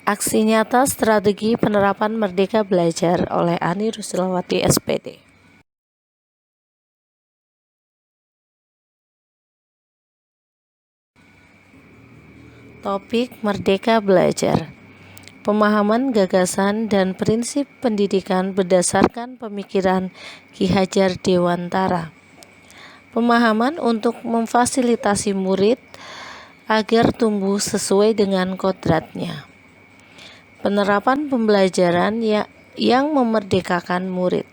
Aksi nyata strategi penerapan Merdeka Belajar oleh Ani Ruslawati SPD. Topik Merdeka Belajar. Pemahaman, gagasan, dan prinsip pendidikan berdasarkan pemikiran Ki Hajar Dewantara. Pemahaman untuk memfasilitasi murid agar tumbuh sesuai dengan kodratnya. Penerapan pembelajaran yang memerdekakan murid.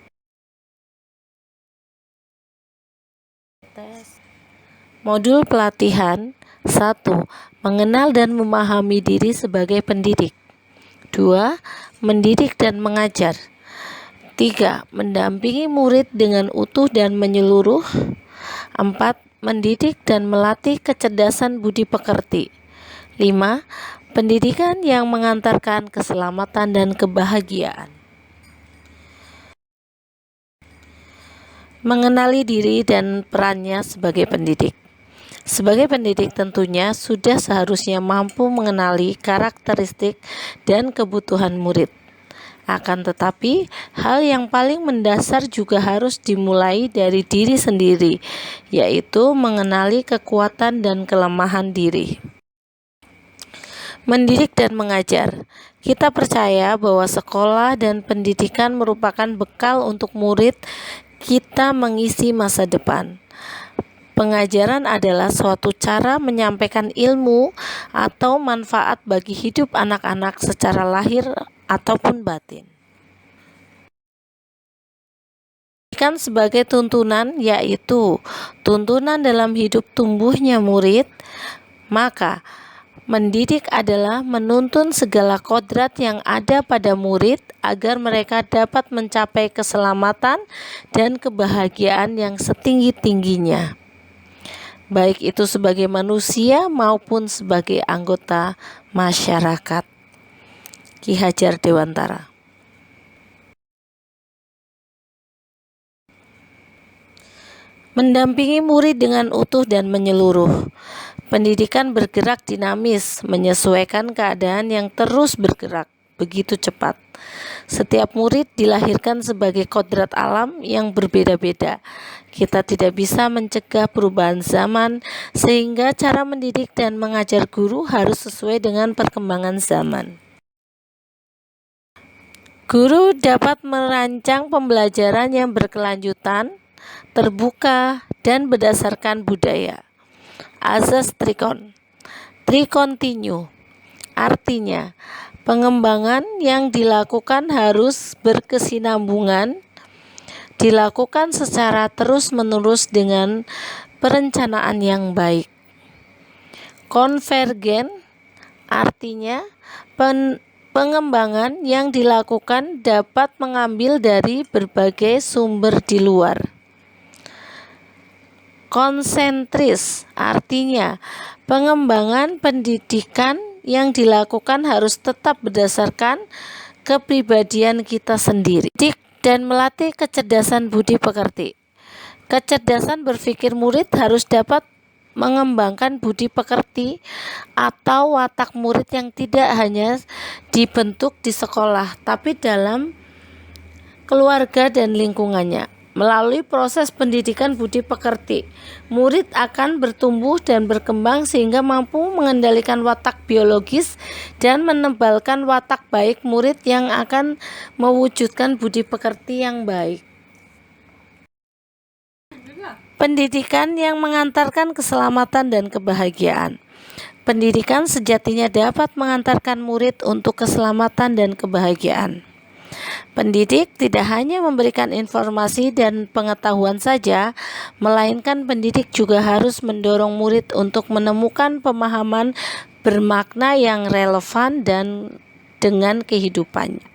Modul pelatihan 1. Mengenal dan memahami diri sebagai pendidik. 2. Mendidik dan mengajar. 3. Mendampingi murid dengan utuh dan menyeluruh. 4. Mendidik dan melatih kecerdasan budi pekerti. 5. Pendidikan yang mengantarkan keselamatan dan kebahagiaan. Mengenali diri dan perannya sebagai pendidik. Sebagai pendidik tentunya sudah seharusnya mampu mengenali karakteristik dan kebutuhan murid. Akan tetapi, hal yang paling mendasar juga harus dimulai dari diri sendiri, yaitu mengenali kekuatan dan kelemahan diri. Mendidik dan mengajar. Kita percaya bahwa sekolah dan pendidikan merupakan bekal untuk murid kita mengisi masa depan. Pengajaran adalah suatu cara menyampaikan ilmu atau manfaat bagi hidup anak-anak secara lahir ataupun batin. Kan sebagai tuntunan, yaitu tuntunan dalam hidup tumbuhnya murid, maka mendidik adalah menuntun segala kodrat yang ada pada murid agar mereka dapat mencapai keselamatan dan kebahagiaan yang setinggi-tingginya, baik itu sebagai manusia maupun sebagai anggota masyarakat. Ki Hajar Dewantara. Mendampingi murid dengan utuh dan menyeluruh. Pendidikan bergerak dinamis, menyesuaikan keadaan yang terus bergerak begitu cepat. Setiap murid dilahirkan sebagai kodrat alam yang berbeda-beda. Kita tidak bisa mencegah perubahan zaman, sehingga cara mendidik dan mengajar guru harus sesuai dengan perkembangan zaman. Guru dapat merancang pembelajaran yang berkelanjutan, terbuka, dan berdasarkan budaya. Azas Trikon. Trikontinu. Artinya, pengembangan yang dilakukan harus berkesinambungan, dilakukan secara terus-menerus dengan perencanaan yang baik. Konvergen. Artinya, pengembangan yang dilakukan dapat mengambil dari berbagai sumber di luar. Konsentris, artinya pengembangan pendidikan yang dilakukan harus tetap berdasarkan kepribadian kita sendiri. Didik dan melatih kecerdasan budi pekerti. Kecerdasan berpikir murid harus dapat mengembangkan budi pekerti atau watak murid yang tidak hanya dibentuk di sekolah, tapi dalam keluarga dan lingkungannya. Melalui proses pendidikan budi pekerti, murid akan bertumbuh dan berkembang sehingga mampu mengendalikan watak biologis dan menebalkan watak baik murid yang akan mewujudkan budi pekerti yang baik. Pendidikan yang mengantarkan keselamatan dan kebahagiaan. Pendidikan sejatinya dapat mengantarkan murid untuk keselamatan dan kebahagiaan. Pendidik tidak hanya memberikan informasi dan pengetahuan saja, melainkan pendidik juga harus mendorong murid untuk menemukan pemahaman bermakna yang relevan dan dengan kehidupannya.